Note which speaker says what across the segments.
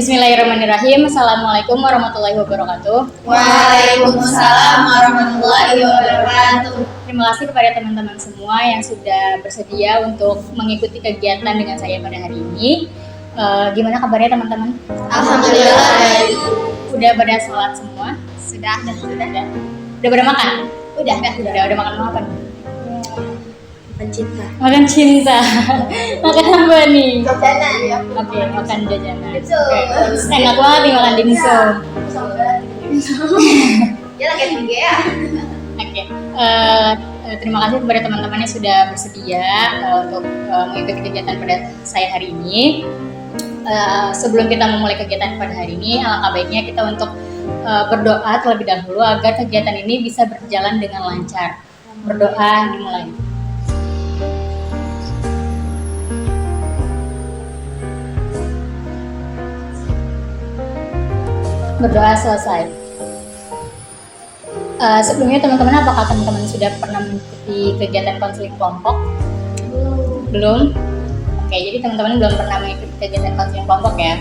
Speaker 1: Bismillahirrahmanirrahim. Assalamualaikum warahmatullahi wabarakatuh.
Speaker 2: Waalaikumsalam warahmatullahi wabarakatuh.
Speaker 1: Terima kasih kepada teman-teman semua yang sudah bersedia untuk mengikuti kegiatan dengan saya pada hari ini. Gimana kabarnya teman-teman?
Speaker 2: Alhamdulillah baik.
Speaker 1: Udah pada sholat semua? Sudah. Udah pada makan? Udah makan apa nih? Makan cinta. Makan apa nih?
Speaker 2: Jajanan ya.
Speaker 1: Oke, makan jajanan.
Speaker 2: Dimsum.
Speaker 1: Enak banget nih makan dimsum.
Speaker 2: Ya lagi tinggi ya.
Speaker 1: Oke, terima kasih kepada teman-teman yang sudah bersedia untuk mengikuti kegiatan pada saya hari ini. Sebelum kita memulai kegiatan pada hari ini, alangkah baiknya kita untuk berdoa terlebih dahulu agar kegiatan ini bisa berjalan dengan lancar. Berdoa dimulai. Berdoa selesai. Sebelumnya teman-teman, apakah teman-teman sudah pernah mengikuti kegiatan konseling kelompok? Belum? Oke, jadi teman-teman belum pernah mengikuti kegiatan konseling kelompok ya.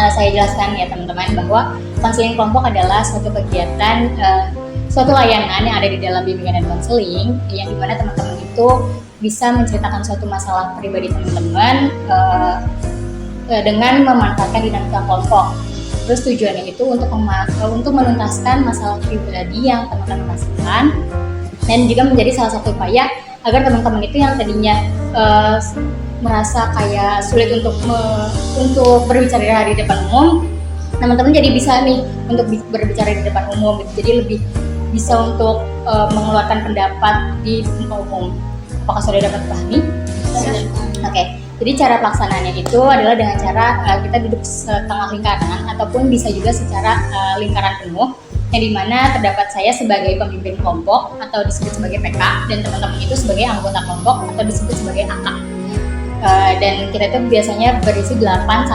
Speaker 1: Saya jelaskan ya teman-teman bahwa konseling kelompok adalah suatu kegiatan, suatu layanan yang ada di dalam bimbingan dan konseling, yang dimana teman-teman itu bisa menceritakan suatu masalah pribadi teman-teman dengan memanfaatkan dinamika kelompok. Terus tujuannya itu untuk menuntaskan masalah pribadi yang teman-teman rasakan, dan juga menjadi salah satu upaya agar teman-teman itu yang tadinya merasa kayak sulit untuk berbicara di depan umum, teman-teman jadi bisa nih untuk berbicara di depan umum, jadi lebih bisa untuk mengeluarkan pendapat di muka umum. Apakah sudah dapat pahami? Oke. Jadi cara pelaksanaannya itu adalah dengan cara kita duduk setengah lingkaran ataupun bisa juga secara lingkaran penuh, yang dimana terdapat saya sebagai pemimpin kelompok atau disebut sebagai PK, dan teman-teman itu sebagai anggota kelompok atau disebut sebagai AK. Dan kita itu biasanya berisi 8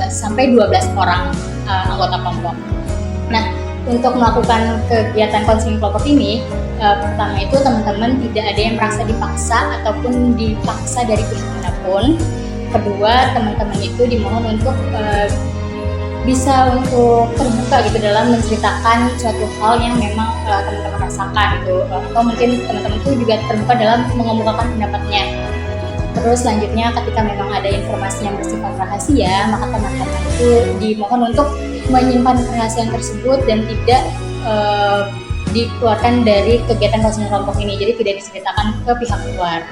Speaker 1: sampai 12 orang anggota kelompok. Nah, untuk melakukan kegiatan konseling kelompok ini, pertama itu teman-teman tidak ada yang merasa dipaksa ataupun dipaksa dari pihak manapun. Kedua, teman-teman itu dimohon untuk bisa untuk terbuka gitu dalam menceritakan suatu hal yang memang teman-teman rasakan gitu, atau mungkin teman-teman itu juga terbuka dalam mengemukakan pendapatnya. Terus selanjutnya, ketika memang ada informasi yang bersifat rahasia, maka teman-teman itu dimohon untuk menyimpan kerahasiaan tersebut dan tidak dikeluarkan dari kegiatan konseling kelompok ini, jadi tidak diceritakan ke pihak luar.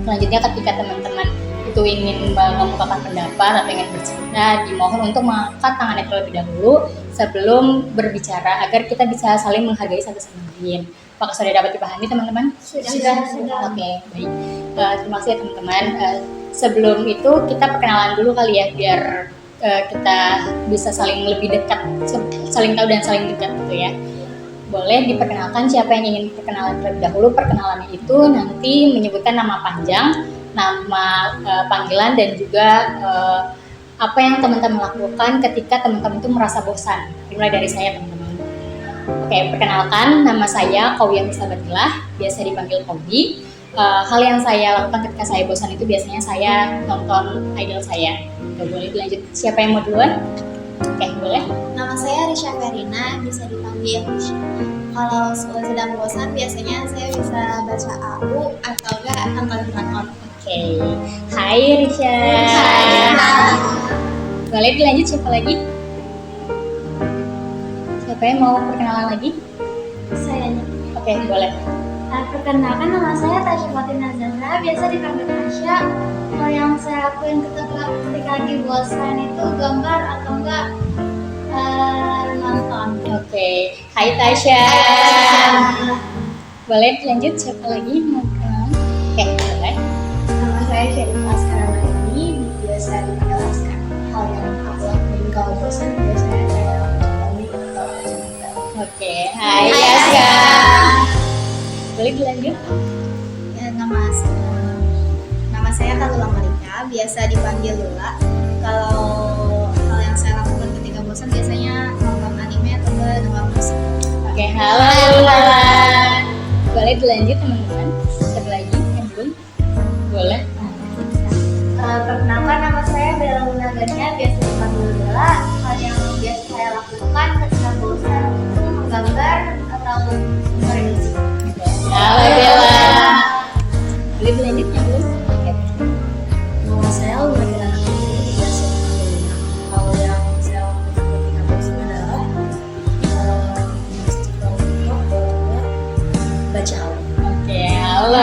Speaker 1: Selanjutnya, ketika teman-teman itu ingin mengemukakan pendapat atau ingin bercerita, dimohon untuk mengangkat tangannya terlebih dahulu sebelum berbicara agar kita bisa saling menghargai satu sama lain. Apakah sudah dapat dipahami teman-teman?
Speaker 2: Sudah.
Speaker 1: Oke, baik. Terima kasih ya teman-teman. Sebelum itu kita perkenalan dulu kali ya, biar kita bisa saling lebih dekat, saling tahu dan saling dekat gitu ya. Boleh diperkenalkan siapa yang ingin perkenalan terlebih dahulu. Perkenalannya itu nanti menyebutkan nama panjang, nama panggilan, dan juga apa yang teman-teman lakukan ketika teman-teman itu merasa bosan. Dimulai dari saya teman-teman. Oke, perkenalkan, nama saya Qawiyah Misabatilah, biasa dipanggil Kobi. Hal yang saya lakukan ketika saya bosan itu biasanya saya nonton idol saya. Boleh dilanjut, siapa yang mau duluan? Oke, boleh.
Speaker 2: Nama saya Risha Verina, bisa dipanggil Risha. Kalau sedang bosan biasanya saya bisa baca AU atau enggak nonton drakor.
Speaker 1: Oke. Hai Risha.
Speaker 2: Hai.
Speaker 1: Boleh dilanjut, siapa lagi? Siapa yang mau perkenalan lagi?
Speaker 2: Saya.
Speaker 1: Oke, boleh.
Speaker 3: Perkenalkan, nama saya Tasya Fatina Zahra, biasa dipanggil Tasya. Hal yang saya lakuin ketika lagi bosan itu gambar atau enggak nonton.
Speaker 1: Oke. Hai Tasya. Boleh dilanjut, siapa lagi mau perkenalan? Oke, boleh.
Speaker 2: Nama saya Syarifah Askaramaini, biasa dipanggil Askar. Hal yang aku lakuin kalau bosan biasanya saya nonton atau baca novel.
Speaker 1: Oke, hai Tasya. Boleh dilanjut?
Speaker 2: Ya, nama saya Kalula Malika, biasa dipanggil Lula. Kalau hal yang saya lakukan ketika bosan biasanya nonton anime atau dengar musik.
Speaker 1: Oke, halo Lula. Boleh dilanjut teman-teman? Siapa lagi yang belum? Boleh.
Speaker 3: Perkenalkan, nama saya Bella Munaganya, biasa dipanggil adalah hal yang biasa saya lakukan ketika bosan itu menggambar atau merenung.
Speaker 1: Halo Bella. Boleh selanjutnya Bu?
Speaker 4: Nama saya Lumayan anak ini biasa hal yang saya lakukan ketika bosan adalah istiqomah baca alam.
Speaker 1: Oke, halo.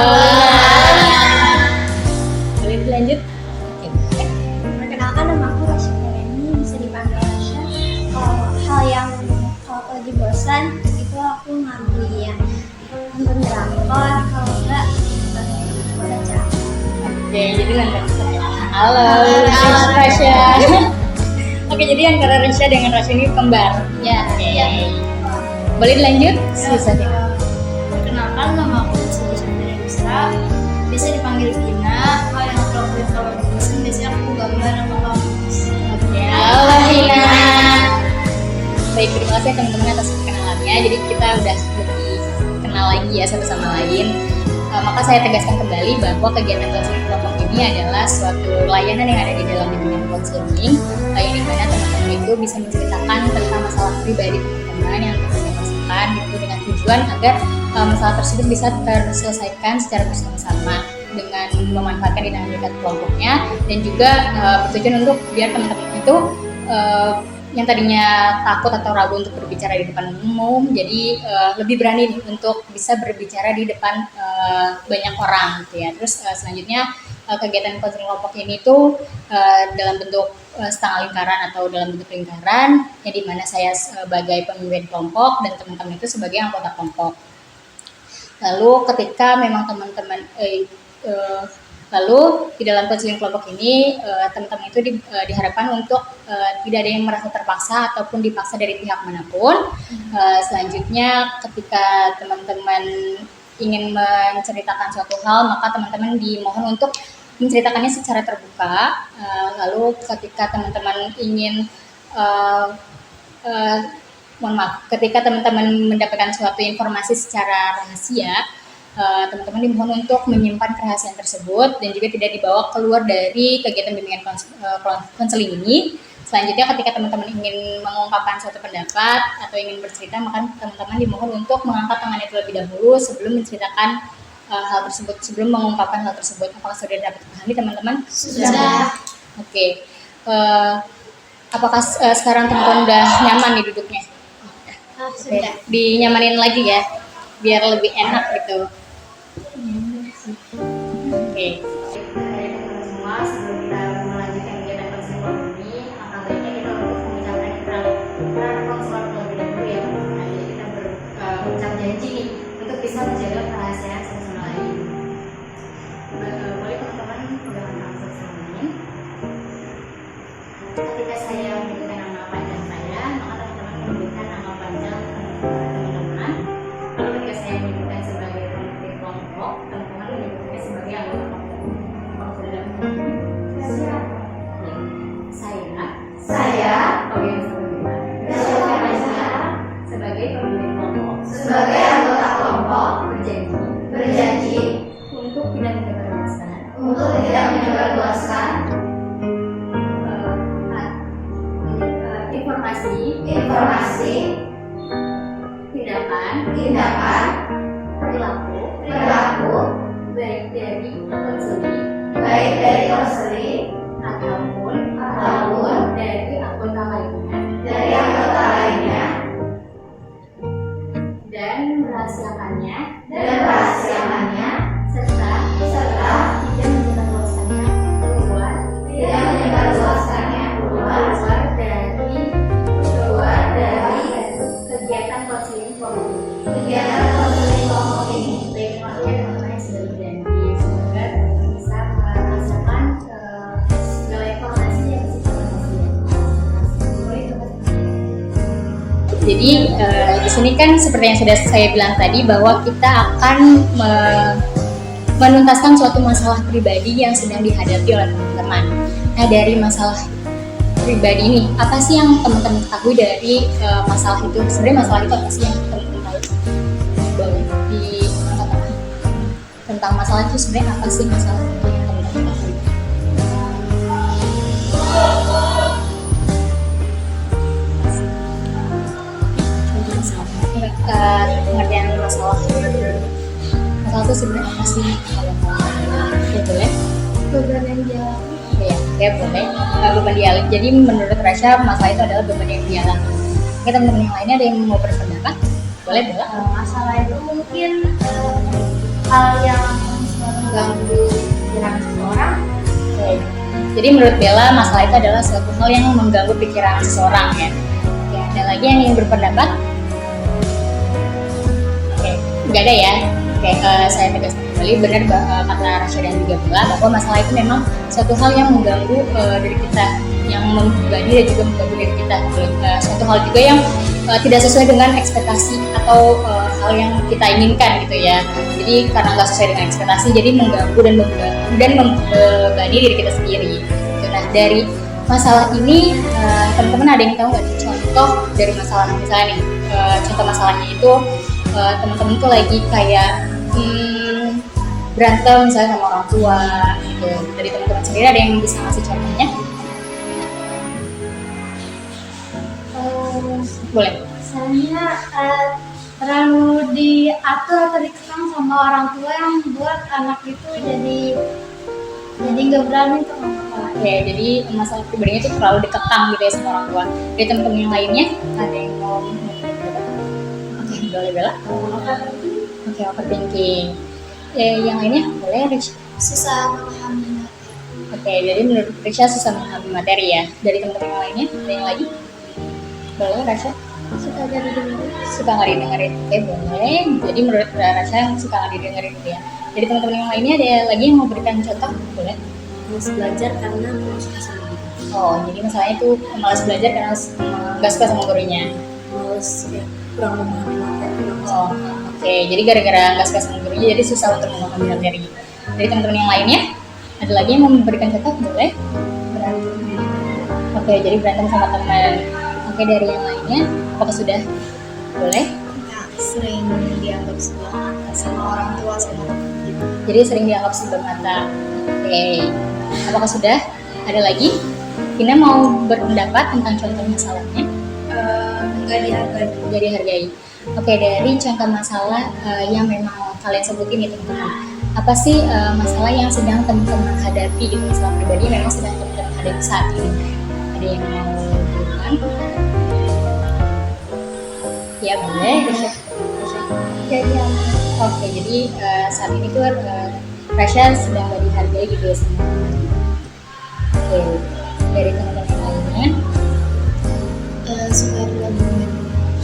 Speaker 1: Boleh dilanjut?
Speaker 3: Perkenalkan, nama aku Rasya Fereni, bisa dipanggil Rasya. Hal yang kalau lagi bosan itu aku ngambil nonton drakor, kalau enggak baca.
Speaker 1: Oke, jadi nonton ya. Halo, Rasya. Oke, jadi antara Rasya dengan Rasya ini kembar.
Speaker 2: Ya,
Speaker 1: Oke.
Speaker 2: ya.
Speaker 1: Boleh dilanjut? Sisanya.
Speaker 2: Perkenalkan, nama aku Bisa, bisa dipanggil Vina. Hal yang aku lakukan kalau lagi bosan biasanya aku gambar sama kamus.
Speaker 1: Oke, halo Hina. Baik, terima kasih teman-teman atas perkenalannya. Jadi kita udah lebih kenal lagi ya satu sama lain. Maka saya tegaskan kembali bahwa kegiatan konseling kelompok ini adalah suatu layanan yang ada di dalam bimbingan konseling, yang dimana teman-teman itu bisa menceritakan tentang masalah pribadi teman-teman yang teman-teman rasakan gitu, dengan tujuan agar masalah tersebut bisa terselesaikan secara bersama-sama dengan memanfaatkan dinamika kelompoknya, dan juga bertujuan untuk biar teman-teman itu yang tadinya takut atau ragu untuk berbicara di depan umum, jadi lebih berani nih untuk bisa berbicara di depan banyak orang gitu ya. Terus selanjutnya kegiatan konseling kelompok ini tuh dalam bentuk setengah lingkaran atau dalam bentuk lingkaran, yang dimana saya sebagai pemimpin kelompok dan teman-teman itu sebagai anggota kelompok. Lalu ketika memang teman-teman lalu di dalam konseling kelompok ini teman-teman itu diharapkan untuk tidak ada yang merasa terpaksa ataupun dipaksa dari pihak manapun. Selanjutnya ketika teman-teman ingin menceritakan suatu hal, maka teman-teman dimohon untuk menceritakannya secara terbuka. Lalu ketika teman-teman ingin ketika teman-teman mendapatkan suatu informasi secara rahasia, teman-teman dimohon untuk menyimpan kerahasiaan tersebut dan juga tidak dibawa keluar dari kegiatan bimbingan konseling ini. Selanjutnya ketika teman-teman ingin mengungkapkan suatu pendapat atau ingin bercerita, maka teman-teman dimohon untuk mengangkat tangannya terlebih dahulu sebelum menceritakan hal tersebut, sebelum mengungkapkan hal tersebut. Apakah sudah dapat dipahami teman-teman?
Speaker 2: Sudah.
Speaker 1: Oke. Apakah sekarang teman-teman udah nyaman nih duduknya?
Speaker 2: Sudah.
Speaker 1: Dinyamanin lagi ya, biar lebih enak gitu. Oke. Semua sebelum kita melanjutkan kegiatan konseling kelompok ini, alangkah baiknya kita untuk mengucapkan konselor terlebih dahulu ya. Nah, jadi kita berucap janji nih untuk bisa menjaga kerahasiaan satu sama lain. Boleh teman-teman pegang tangan satu sama lain. Ketika saya menyebutkan nama panjang saya, maka teman-teman memberikan nama panjang teman-teman. Lalu ketika saya menyebutkan sebagai pemimpin kelompok, teman-teman menyebutnya sebagai anggota kelompok. Kalau sudah dapat saya, sebagai pemimpin kelompok, sebagai anggota kelompok, berjanji untuk tidak menyebarluaskan informasi, tindakan, perilaku, baik dari konseling ataupun dari anggota lainnya, dan merahasiakannya serta tidak menyebarluaskannya keluar dari kegiatan konseling kelompok ini. Baik, terima kasih teman-teman yang sudah berjanji. Semoga bisa merasakan segala informasi yang bersifat rahasia. Jadi di sini kan seperti yang sudah saya bilang tadi, bahwa kita akan menuntaskan suatu masalah pribadi yang sedang dihadapi oleh teman-teman. Nah, dari masalah pribadi ini, apa sih yang teman-teman ketahui dari masalah itu? Sebenarnya masalah itu apa sih yang teman-teman tahu? Boleh dikatakan tentang masalah itu, sebenarnya apa sih masalah itu yang teman-teman ketahui? pengertian masalah itu sebenarnya apa sih? Ya boleh.
Speaker 3: beban yang dialami.
Speaker 1: Ya boleh. Beban dialami. Jadi menurut Rasya masalah itu adalah beban yang dialami. Oke, teman-teman yang lainnya ada yang mau berpendapat? Boleh, boleh.
Speaker 3: Masalah itu mungkin hal yang mengganggu pikiran seseorang.
Speaker 1: Oke. Jadi menurut Bella masalah itu adalah suatu hal yang mengganggu pikiran seseorang ya. Oke, ada lagi yang ingin berpendapat? Oke, nggak ada ya. Oke, saya tegaskan kembali benar kata Rasya dan juga Bella bahwa masalah itu memang suatu hal yang mengganggu diri kita, yang membebani dan juga mengganggu diri kita. Suatu hal juga yang tidak sesuai dengan ekspektasi atau hal yang kita inginkan gitu ya. Jadi karena nggak sesuai dengan ekspektasi, jadi mengganggu dan membebani diri kita sendiri. Nah, dari masalah ini teman-teman ada yang tahu nggak contoh dari masalah misalnya nih? Contoh masalahnya itu teman-teman tuh lagi kayak berantem misalnya sama orang tua gitu. Dari teman-teman sendiri ada yang bisa ngasih contohnya? Boleh.
Speaker 3: Misalnya terlalu diatur atau dikekang sama orang tua yang membuat anak itu jadi nggak berani untuk ngomong.
Speaker 1: Oke, jadi masalah pribadinya itu terlalu dikekang gitu ya sama orang tua. Dari teman-teman yang lainnya ada yang mau? Oke, boleh Bella. Oke, overthinking. Yang lainnya boleh Risha.
Speaker 2: Susah memahami materi.
Speaker 1: Oke, jadi menurut Risha susah memahami materi ya. Dari teman-teman yang lainnya ada yang lagi? Boleh Rasya?
Speaker 3: Suka jadi dengerin.
Speaker 1: Suka nggak didengerin? Oke, boleh. Jadi menurut Rasya yang suka nggak didengerin gitu ya. Jadi teman-teman yang lainnya ada lagi yang mau berikan contoh? Boleh.
Speaker 4: Malas belajar karena kurang suka sama guru.
Speaker 1: Oh, jadi masalahnya itu malas belajar karena nggak suka sama gurunya.
Speaker 4: Malas ya, kurang memahami materi.
Speaker 1: Oh, oke. Jadi gara-gara nggak suka sama gurunya, jadi susah untuk memahami materi. Dari teman-teman yang lainnya, ada lagi yang mau memberikan contoh? Boleh. Berantem. Oke, jadi berantem sama teman. Oke, dari yang lainnya, apakah sudah? Boleh.
Speaker 2: Nah, sering dianggap sebelah mata sama orang tua sama teman gitu.
Speaker 1: Jadi sering dianggap sebelah mata. Oke. Apakah sudah? Ada lagi? Tina mau berpendapat tentang contoh masalahnya?
Speaker 2: Nggak dihargai.
Speaker 1: Nggak dihargai. Oke, dari contoh masalah yang memang kalian sebutin nih teman-teman. Apa sih masalah yang sedang teman-teman hadapi gitu, masalah pribadi yang memang sedang teman-teman hadapi saat ini? Ada yang mau bilang? Ya boleh.
Speaker 3: Jadi
Speaker 1: Oke, jadi saat ini tuh Rasya sedang gak dihargai gitu ya sama teman-teman. Oke, dari teman-teman yang lainnya.
Speaker 2: Suka dibanding.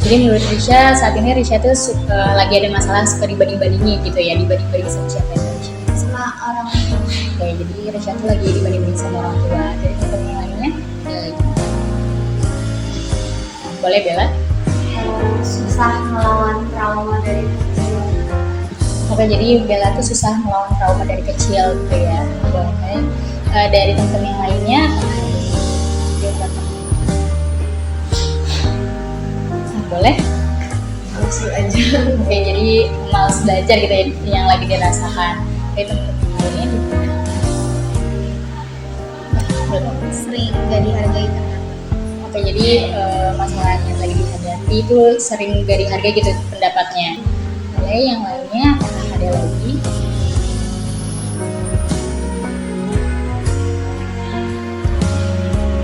Speaker 1: Jadi menurut Risha saat ini Risha tuh lagi ada masalah suka dibanding-bandingin gitu ya, dibanding-banding sama siapa ya Risha?
Speaker 2: Sama orang tua.
Speaker 1: Oke, jadi Risha tuh lagi dibanding-banding sama orang tua. Dari teman-teman yang lainnya ada lagi. Boleh Bella?
Speaker 3: susah melawan trauma dari kecil.
Speaker 1: Oke, jadi Bella tuh susah melawan trauma dari kecil gitu ya. Boleh. Dari teman-teman yang lainnya boleh?
Speaker 4: Males aja.
Speaker 1: Oke, jadi malas belajar gitu ya, yang lagi dirasakan. Dari teman-teman yang lainnya gimana?
Speaker 2: Sering nggak dihargai teman.
Speaker 1: Oke, jadi masalah yang lagi dihadapi itu sering gak dihargai gitu pendapatnya. Boleh, yang lainnya apakah ada lagi?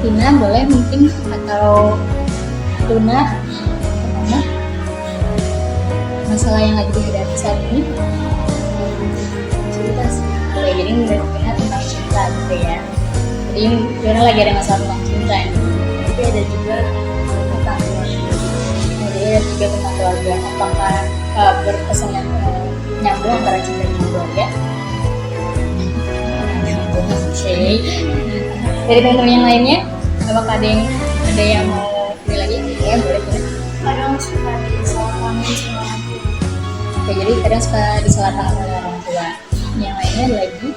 Speaker 1: Tina boleh mungkin, atau Luna, pertama masalah yang lagi dihadapi saat ini? Cinta sih. Oke, jadi menurut Tina tentang cinta gitu ya. Jadi Luna lagi ada masalah tentang cinta ya.
Speaker 4: Tapi ada juga tentang keluarga.
Speaker 1: Jadi ada juga tentang keluarga. Apakah berkesan nyambung antara cinta dan keluarga? Nyambung. Oke. Dari teman-teman yang lainnya, apakah ada yang mau pilih lagi? Ya boleh.
Speaker 3: Kadang suka disalahpahamin sama orang tua.
Speaker 1: Oke, jadi kadang suka disalahpahami oleh orang tua. Yang lainnya ada lagi?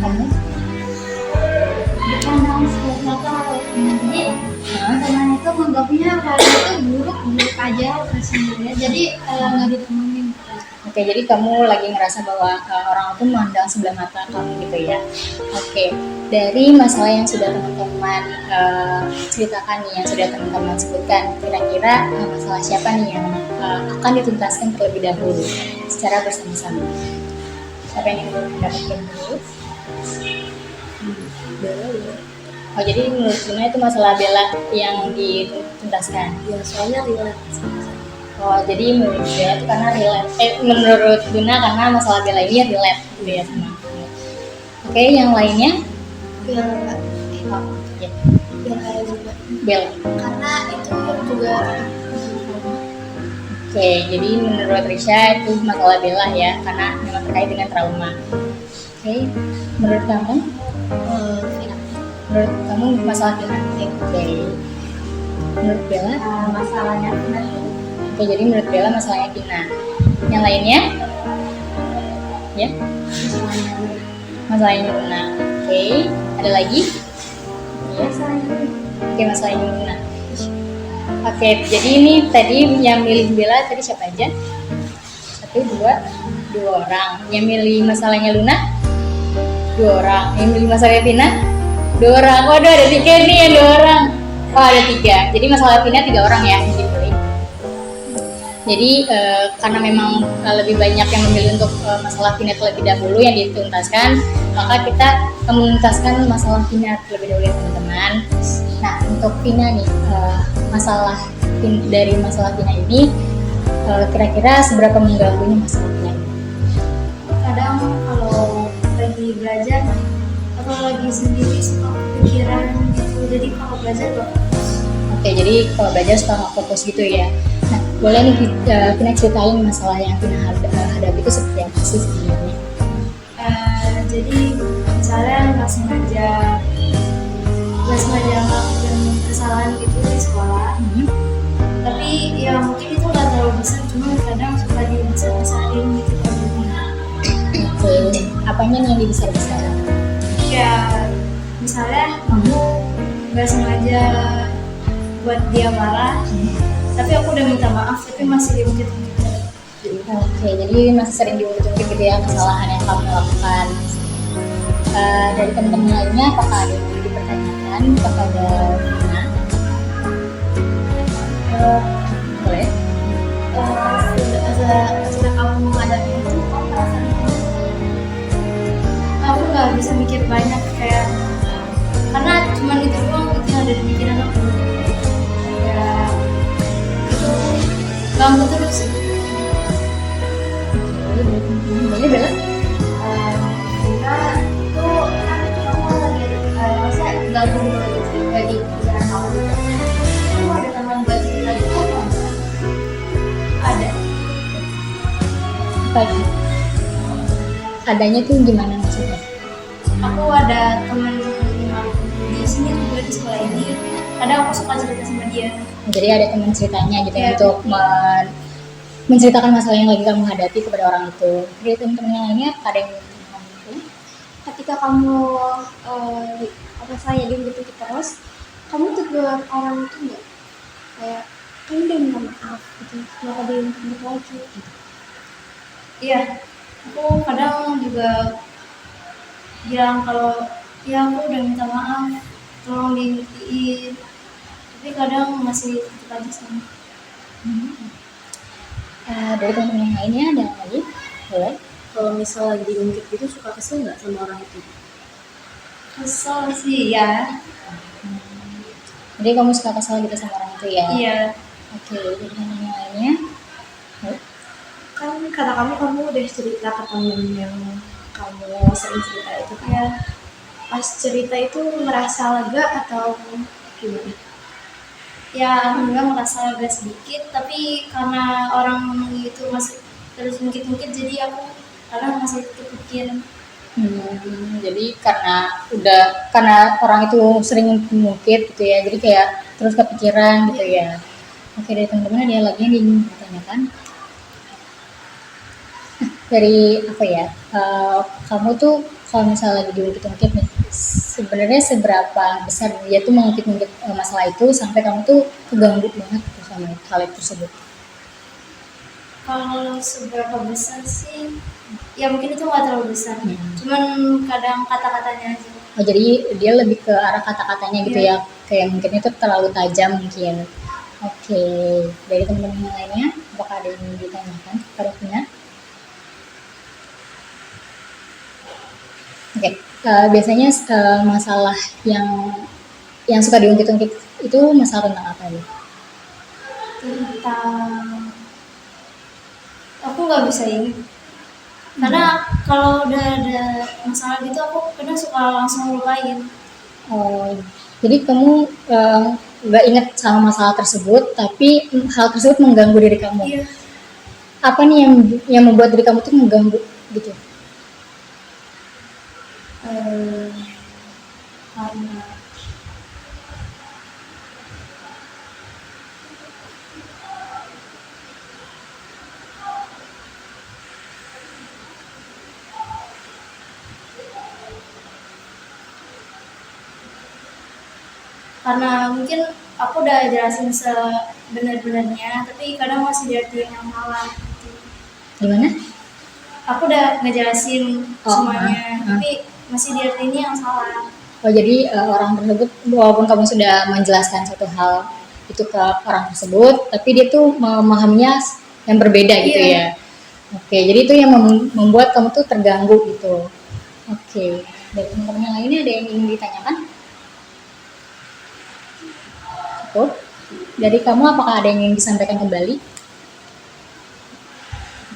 Speaker 1: Kamu?
Speaker 3: Dipandang sebelah mata oleh temannya.
Speaker 1: Hah?
Speaker 3: Teman itu menganggapnya hal itu buruk aja sendirinya. Jadi nggak ditemenin.
Speaker 1: Oke, jadi kamu lagi ngerasa bahwa orang itu memandang sebelah mata kamu gitu ya. Oke, dari masalah yang sudah teman-teman ceritakan nih, yang sudah teman-teman sebutkan, kira-kira masalah siapa nih yang akan dituntaskan terlebih dahulu secara bersama-sama? Siapa yang ingin mendapatkan dulu?
Speaker 4: Bella.
Speaker 1: Oh, jadi menurut Luna itu masalah Bella yang dituntaskan.
Speaker 4: Ya soalnya relate sama-sama.
Speaker 1: Oh, jadi menurut Bella itu karena relate. Menurut Luna karena masalah Bella ini relate gitu ya sama kamu. Oke, yang lainnya?
Speaker 2: Bella,
Speaker 1: Oh, ya.
Speaker 2: Bella juga.
Speaker 1: Bella.
Speaker 2: Karena itu juga
Speaker 1: Oke, jadi menurut Risha itu masalah Bella ya, karena memang terkait dengan trauma. Oke, menurut kamu?
Speaker 2: Vina.
Speaker 1: Menurut kamu masalah Vina? Oke. Menurut Bella?
Speaker 2: Masalahnya Vina
Speaker 1: Oke, jadi menurut Bella masalahnya Vina. Yang lainnya? Ya? Masalahnya Luna. Oke, ada lagi? Ya. Oke, masalahnya Luna. Oke, jadi ini tadi yang milih Bella tadi siapa aja? 1, 2 orang. Yang milih masalahnya Luna? 2 orang. Yang milih masalahnya Vina? 2 orang. Waduh, ada 3 nih yang 2 orang. Oh, ada 3. Jadi masalah Vina 3 orang ya yang dipilih. Jadi karena memang lebih banyak yang memilih untuk masalah Vina terlebih dahulu yang dituntaskan, maka kita menuntaskan masalah Vina terlebih dahulu ya teman-teman. Nah, untuk Vina nih, dari masalah Vina ini kira-kira seberapa mengganggunya masalah Vina ini?
Speaker 3: Kadang kalau lagi belajar atau lagi sendiri suka kepikiran gitu, jadi kalau belajar gak fokus.
Speaker 1: Oke, jadi kalau belajar suka nggak fokus gitu ya. Nah, boleh nih Vina ceritain masalah yang Vina hadapi itu seperti apa sih sebenarnya?
Speaker 3: Jadi misalnya nggak sengaja ngelakuin kesalahan gitu di sekolah, tapi ya mungkin itu nggak terlalu besar, cuma kadang suka dibesar-besarin gitu kan.
Speaker 1: Oke, apanya nih yang dibesar-besarin?
Speaker 3: Ya misalnya aku nggak sengaja buat dia marah, tapi aku udah minta maaf tapi masih diungkit-ungkit.
Speaker 1: Oke, jadi masih sering diungkit-ungkit gitu ya kesalahan yang kamu lakukan. Dari teman-teman lainnya, apakah ada yang ingin dipertanyakan kepada Vina? Boleh?
Speaker 3: Setelah kamu menghadapi itu, kamu merasa aku nggak bisa mikir banyak kayak karena cuma itu doang gitu yang ada di pikiran aku. Ya itu ganggu terus sih.
Speaker 1: Boleh Bella?
Speaker 3: Karena itu kan kamu lagi masa ganggu lagi pikiran kamu. Kamu ada teman buat cerita itu apa? Ada.
Speaker 1: Pagi. Adanya tuh gimana maksudnya?
Speaker 3: Aku ada teman yang di sini juga di sekolah ini. Kadang aku suka cerita sama dia.
Speaker 1: Jadi ada teman ceritanya gitu ya,
Speaker 3: Iya.
Speaker 1: untuk menceritakan masalah yang lagi kamu hadapi kepada orang itu. Dari teman-teman yang lainnya ada yang
Speaker 3: Ketika kamu apa saya diungkit terus, kamu tegur orang itu nggak? Kayak kamu udah minta maaf gitu, kenapa diungkit lagi? Gitu. Iya, aku kadang juga bilang kalau ya aku udah minta maaf, tolong diingetin. Tapi kadang masih tetap aja sama.
Speaker 1: dari teman-teman yang lainnya ada yang lagi? Boleh?
Speaker 4: Kalau misal lagi diungkit gitu suka kesel nggak sama orang itu?
Speaker 3: Kesel sih ya.
Speaker 1: Jadi kamu suka kesal gitu sama orang itu ya?
Speaker 3: Iya.
Speaker 1: Oke, dari teman-teman yang lainnya?
Speaker 4: Kan kata kamu udah cerita ke temen yang kamu sering cerita itu kan?
Speaker 3: Ya, pas cerita itu merasa lega atau
Speaker 4: Gimana?
Speaker 3: ya alhamdulillah merasa lega sedikit, tapi karena orang itu masih terus mungkit-mungkit jadi aku kadang masih terpikir.
Speaker 1: Jadi karena orang itu sering mengungkit gitu ya, jadi kayak terus kepikiran gitu ya. Oke, dari teman-teman ada yang lagi yang ingin ditanyakan? Dari apa ya? Kamu tuh kalau misalnya lagi diungkit-ungkit nih, sebenarnya seberapa besar dia tuh mengungkit-ungkit masalah itu sampai kamu tuh keganggu banget tuh sama hal itu tersebut?
Speaker 3: Kalau seberapa besar sih? Ya mungkin itu nggak terlalu besar. Cuman kadang kata-katanya aja.
Speaker 1: Oh, jadi dia lebih ke arah kata-katanya gitu ya, kayak mungkin itu terlalu tajam mungkin. Oke, dari teman-teman yang lainnya, apakah ada yang ingin ditanyakan kepada Vina? Oke, biasanya masalah yang suka diungkit-ungkit itu masalah tentang apa ya?
Speaker 3: Tentang aku nggak bisa ingat. Karena kalau udah ada masalah gitu aku kadang suka langsung lupain.
Speaker 1: Oh, jadi kamu nggak ingat sama masalah tersebut, tapi hal tersebut mengganggu diri kamu.
Speaker 3: Iya.
Speaker 1: Apa nih yang membuat diri kamu tuh mengganggu gitu?
Speaker 3: Karena karena mungkin aku udah jelasin sebenar-benarnya tapi kadang masih diartiin yang salah gitu.
Speaker 1: Gimana?
Speaker 3: Aku udah ngejelasin semuanya
Speaker 1: ah.
Speaker 3: tapi masih diartiinnya yang salah.
Speaker 1: Oh, jadi orang tersebut walaupun kamu sudah menjelaskan satu hal itu ke orang tersebut, tapi dia tuh memahaminya yang berbeda gitu ya. Oke, jadi itu yang membuat kamu tuh terganggu gitu. Oke, dari teman-teman yang lainnya ada yang ingin ditanyakan? Cukup. Dari kamu apakah ada yang ingin disampaikan kembali?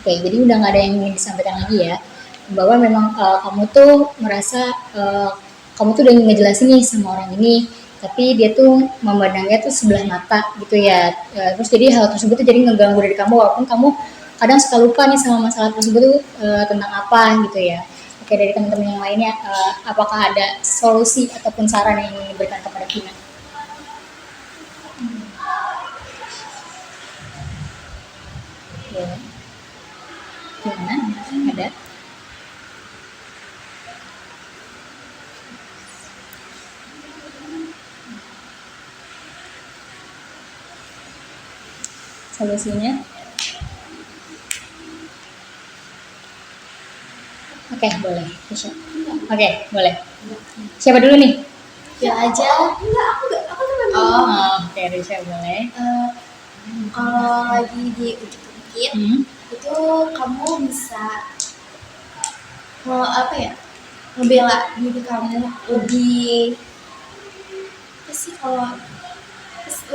Speaker 1: Oke, jadi udah nggak ada yang ingin disampaikan lagi ya. Bahwa memang kamu tuh merasa kamu tuh udah ngejelasin nih sama orang ini, tapi dia tuh memandangnya tuh sebelah mata gitu ya. Terus jadi hal tersebut tuh jadi ngeganggu dari kamu walaupun kamu kadang suka lupa nih sama masalah tersebut tuh tentang apa gitu ya. Oke, dari teman-teman yang lainnya, apakah ada solusi ataupun saran yang ingin diberikan kepada Vina? Ya. Gimana? Ada? Solusinya? Oke, boleh. Oke, boleh. Siapa dulu nih?
Speaker 3: Ya aja. Aku tuh
Speaker 1: Oke, Risha boleh.
Speaker 3: kalau lagi diungkit-ungkit itu kamu bisa apa ya, ngebela diri kamu lebih apa sih, kalau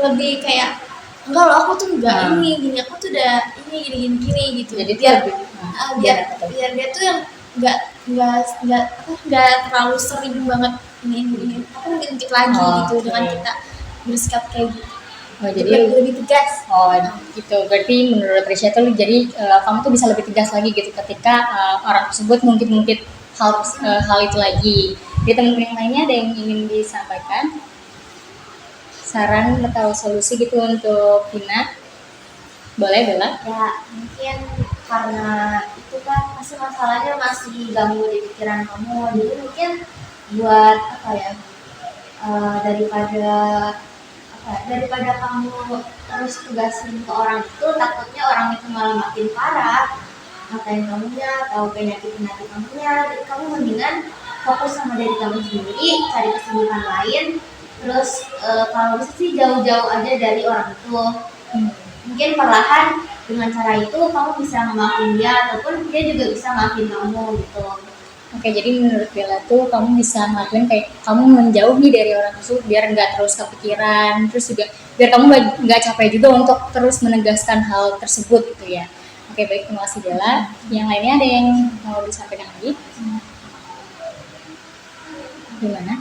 Speaker 3: lebih kayak enggak loh aku tuh enggak ini gini, aku tuh udah ini gini gitu.
Speaker 1: Jadi
Speaker 3: biar
Speaker 1: lebih,
Speaker 3: biar dia tuh yang nggak terlalu sering banget ini aku ngintip lagi gitu dengan kita bersikap kayak gitu.
Speaker 1: Oh, jadi
Speaker 3: lebih tegas.
Speaker 1: Oh, gitu. Berarti menurut Risha tuh jadi kamu tuh bisa lebih tegas lagi gitu ketika orang tersebut mungkin hal itu lagi. Di teman-teman yang lainnya ada yang ingin disampaikan? Saran atau solusi gitu untuk Vina? Boleh, Bella?
Speaker 4: Ya mungkin karena itu kan pasti masalahnya masih ganggu di pikiran kamu, jadi mungkin buat apa ya, daripada kamu terus tugasin ke orang itu, takutnya orang itu malah makin parah ngatain kamunya atau penyakit kamunya. Jadi kamu mendingan fokus sama diri kamu sendiri, cari kesibukan lain, terus kalau bisa sih jauh-jauh aja dari orang itu. Mungkin perlahan dengan cara itu kamu bisa ngemaafin dia ataupun dia juga bisa maafin kamu gitu.
Speaker 1: Oke, jadi menurut Bella tuh kamu bisa ngelakuin kayak kamu menjauh nih dari orang tersebut biar nggak terus kepikiran, terus juga biar kamu nggak capek juga untuk terus menegaskan hal tersebut gitu ya. Oke, baik, terima kasih Bella. Yang lainnya ada yang mau disampaikan lagi? Gimana?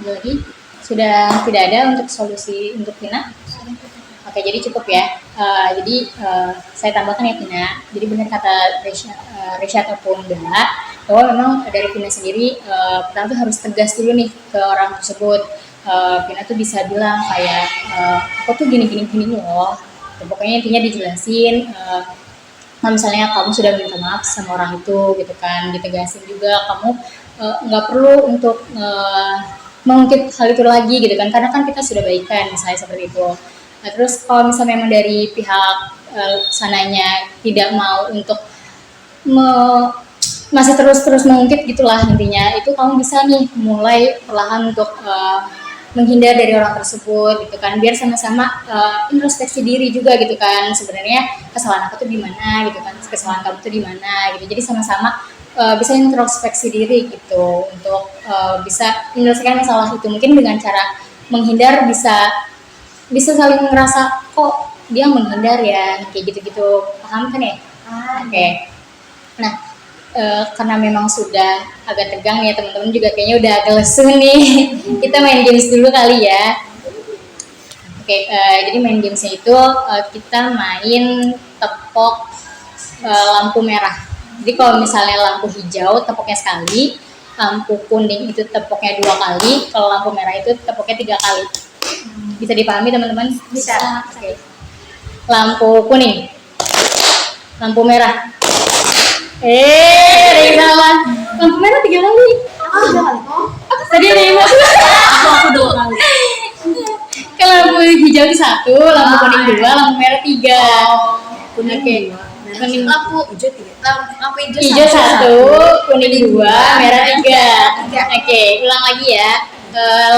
Speaker 1: Ada lagi? Sudah tidak ada untuk solusi untuk Vina? Oke, jadi cukup ya. Jadi saya tambahkan ya Vina. Jadi benar kata Risha ataupun Bella bahwa memang dari Vina sendiri pertama tuh harus tegas dulu nih ke orang tersebut. Vina tuh bisa bilang kayak aku tuh gini loh. Pokoknya intinya dijelasin. Misalnya kamu sudah minta maaf sama orang itu gitu kan, ditegasin juga kamu nggak perlu untuk mengungkit hal itu lagi gitu kan, karena kan kita sudah baikan misalnya seperti itu. Nah, terus kalau misalnya memang dari pihak sananya tidak mau untuk masih terus mengungkit gitulah intinya, itu kamu bisa nih mulai perlahan untuk menghindar dari orang tersebut gitu kan, biar sama-sama introspeksi diri juga gitu kan, sebenarnya kesalahan aku tuh di mana gitu kan, kesalahan kamu tuh di mana gitu, jadi sama-sama bisa introspeksi diri gitu untuk bisa menyelesaikan masalah itu. Mungkin dengan cara menghindar bisa saling ngerasa kok dia menghindar ya, kayak gitu-gitu, paham kan ya? Oke. Nah, karena memang sudah agak tegang nih ya, teman-teman juga kayaknya udah agak lesu nih. Kita main games dulu kali ya. Oke, jadi main gamesnya itu kita main tepok lampu merah. Jadi kalau misalnya lampu hijau tepoknya sekali, lampu kuning itu tepoknya 2 kali, kalau lampu merah itu tepoknya 3 kali. Bisa dipahami teman-teman?
Speaker 3: Bisa.
Speaker 1: Oke. Lampu kuning, lampu merah. Ada yang salah. Lampu merah 3 kali.
Speaker 3: Aku 3 kali kok.
Speaker 1: Tadi ada yang masuk.
Speaker 3: Aku 2 kali.
Speaker 1: Kalau lampu hijau itu 1, lampu kuning 2, lampu merah 3. Oke. Kuning
Speaker 2: Lampu hijau 3. Lampu
Speaker 1: hijau 1, kuning 2, merah 3. Oke, ulang lagi ya.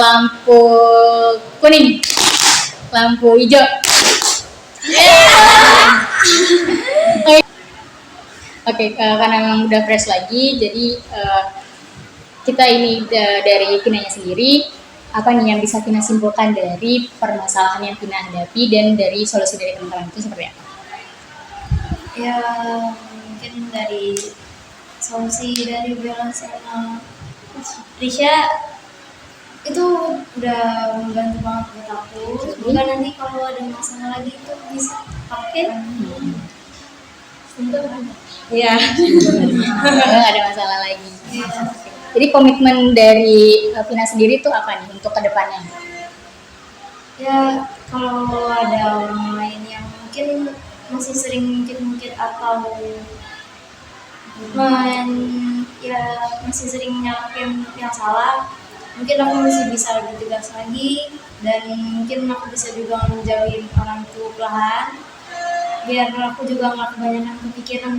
Speaker 1: Lampu kuning, lampu hijau. Oke, karena memang udah fresh lagi, jadi kita ini dari Vinanya sendiri, apa nih yang bisa Vina simpulkan dari permasalahan yang Vina hadapi dan dari solusi dari teman-teman itu seperti apa?
Speaker 2: Ya mungkin dari solusi dari Bella sama Risha itu udah membantu banget buat aku. Semoga nanti kalau ada masalah lagi itu bisa pakai. Semoga ada.
Speaker 1: Iya. Nggak ada masalah lagi. Jadi komitmen dari Vina sendiri itu apa nih untuk kedepannya?
Speaker 2: Ya kalau ada orang lain yang mungkin masih sering mungkin atau ya masih sering nyalahin yang salah, mungkin aku masih bisa lebih tegas lagi, dan mungkin aku bisa juga menjauhin orang itu perlahan biar aku juga nggak kebanyakan kepikiran.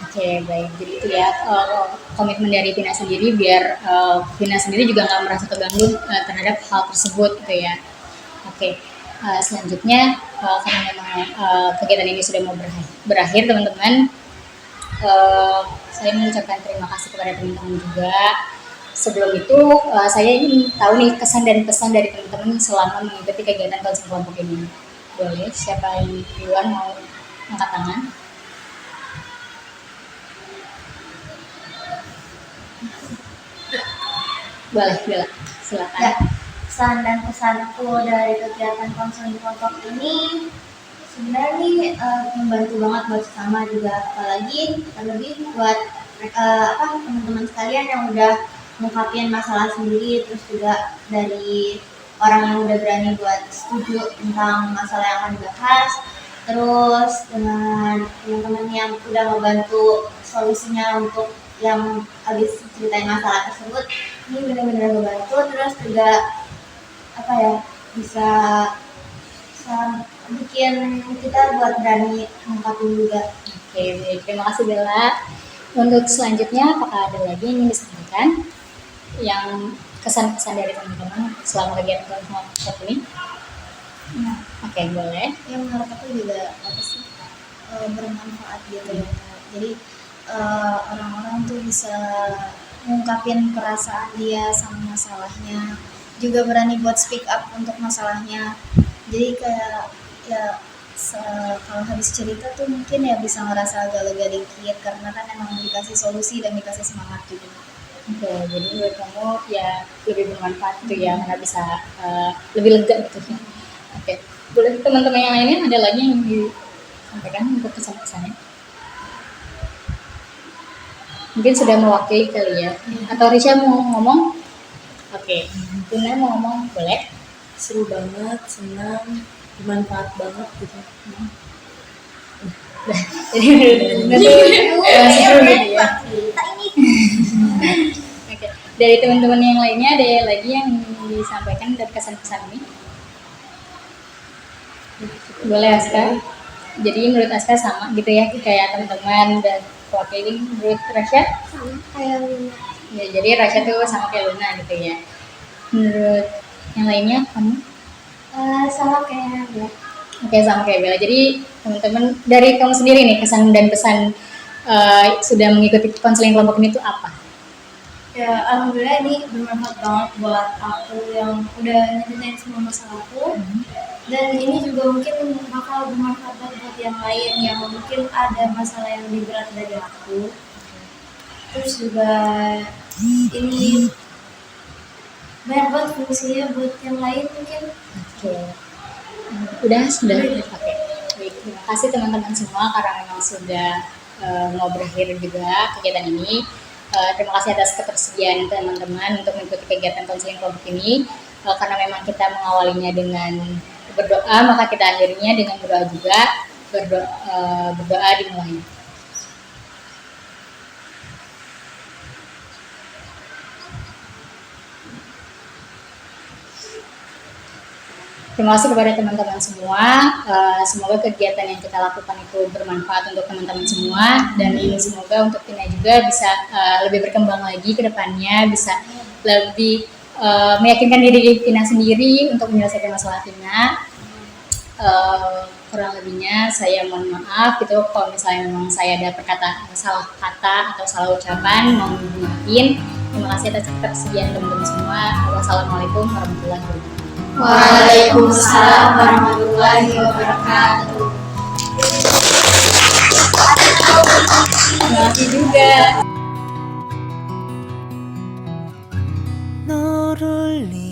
Speaker 1: Oke, baik. Jadi itu ya komitmen dari Vina sendiri biar Vina sendiri juga nggak merasa terganggu terhadap hal tersebut gitu ya. Oke, selanjutnya karena memang kegiatan ini sudah mau berakhir teman-teman, saya mengucapkan terima kasih kepada teman-teman juga. Sebelum itu saya ingin tahu nih kesan dan pesan dari teman-teman selama mengikuti kegiatan konseling kelompok ini. Boleh, siapa yang duluan mau angkat tangan? Boleh, Bella, silakan.
Speaker 3: Ya, pesan dan pesanku dari kegiatan konseling kelompok ini sebenarnya nih membantu banget buat sesama juga, apalagi terlebih buat teman-teman sekalian yang udah ngungkapin masalah sendiri, terus juga dari orang yang udah berani buat setuju tentang masalah yang akan dibahas, terus dengan teman-teman yang udah membantu solusinya untuk yang habis ceritain masalah tersebut. Ini benar-benar membantu, terus juga bisa bikin kita buat berani ngungkapin juga.
Speaker 1: Oke, baik. Terima kasih Bella. Untuk selanjutnya, apakah ada lagi yang ingin disampaikan? Yang kesan-kesan dari teman-teman selama kegiatan kelompok ini?
Speaker 2: Nah,
Speaker 1: Oke, boleh.
Speaker 2: yang menurut aku juga bermanfaat gitu ya. Jadi orang-orang tuh bisa ngungkapin perasaan dia sama masalahnya, juga berani buat speak up untuk masalahnya. Jadi kayak ya kalau habis cerita tuh mungkin ya bisa ngerasa agak lega dikit, karena kan emang dikasih solusi dan dikasih semangat juga.
Speaker 1: Oke, jadi menurut kamu ya lebih bermanfaat gitu ya, karena bisa lebih lega gitu ya. Oke, boleh teman-teman yang lainnya ada lagi yang disampaikan untuk kesan-kesannya? Mungkin sudah mewakili kali ya. Atau Risha mau ngomong? Oke, Tuna mau ngomong, boleh?
Speaker 5: Seru banget, senang, bermanfaat banget gitu.
Speaker 1: Jadi benar-benar seru gitu ya. Oke, dari teman-teman yang lainnya ada lagi yang ingin disampaikan dari kesan-kesan ini? Boleh Aska. Jadi menurut Aska sama gitu ya kayak teman-teman dan wakilin. Menurut Rasya?
Speaker 3: Sama kayak Luna.
Speaker 1: Ya, jadi Rasya tuh sama kayak Luna gitu ya. Menurut yang lainnya kamu?
Speaker 3: Sama kayak Bella.
Speaker 1: Oke, sama kayak Bella. Jadi teman-teman dari kamu sendiri nih kesan dan pesan sudah mengikuti konseling kelompok ini tuh apa?
Speaker 4: Ya, alhamdulillah ini bermanfaat banget buat aku yang udah nyeritain semua masalahku. Dan ini juga mungkin bakal bermanfaat banget buat yang lain yang mungkin ada masalah yang lebih berat dari aku. Terus juga ini banyak banget fungsinya buat yang lain mungkin.
Speaker 1: Oke. Sudah. Oke. Baik, terima kasih teman-teman semua karena memang sudah mau berakhir juga kegiatan ini. Terima kasih atas ketersediaan teman-teman untuk mengikuti kegiatan konseling kelompok ini. Karena memang kita mengawalinya dengan berdoa, maka kita akhirnya dengan berdoa juga. Berdoa dimulai. Terima kasih kepada teman-teman semua. Semoga kegiatan yang kita lakukan itu bermanfaat untuk teman-teman semua dan ini semoga untuk Tina juga bisa lebih berkembang lagi ke depannya, bisa lebih meyakinkan diri Tina sendiri untuk menyelesaikan masalah Tina. Kurang lebihnya saya mohon maaf gitu kalau misalnya memang saya ada perkataan salah kata atau salah ucapan, mohon dimaafin. Terima kasih atas ketersediaan teman-teman semua. Wassalamualaikum warahmatullahi wabarakatuh.
Speaker 2: Waalaikumsalam warahmatullahi wabarakatuh.
Speaker 1: Terima kasih juga.
Speaker 6: 너를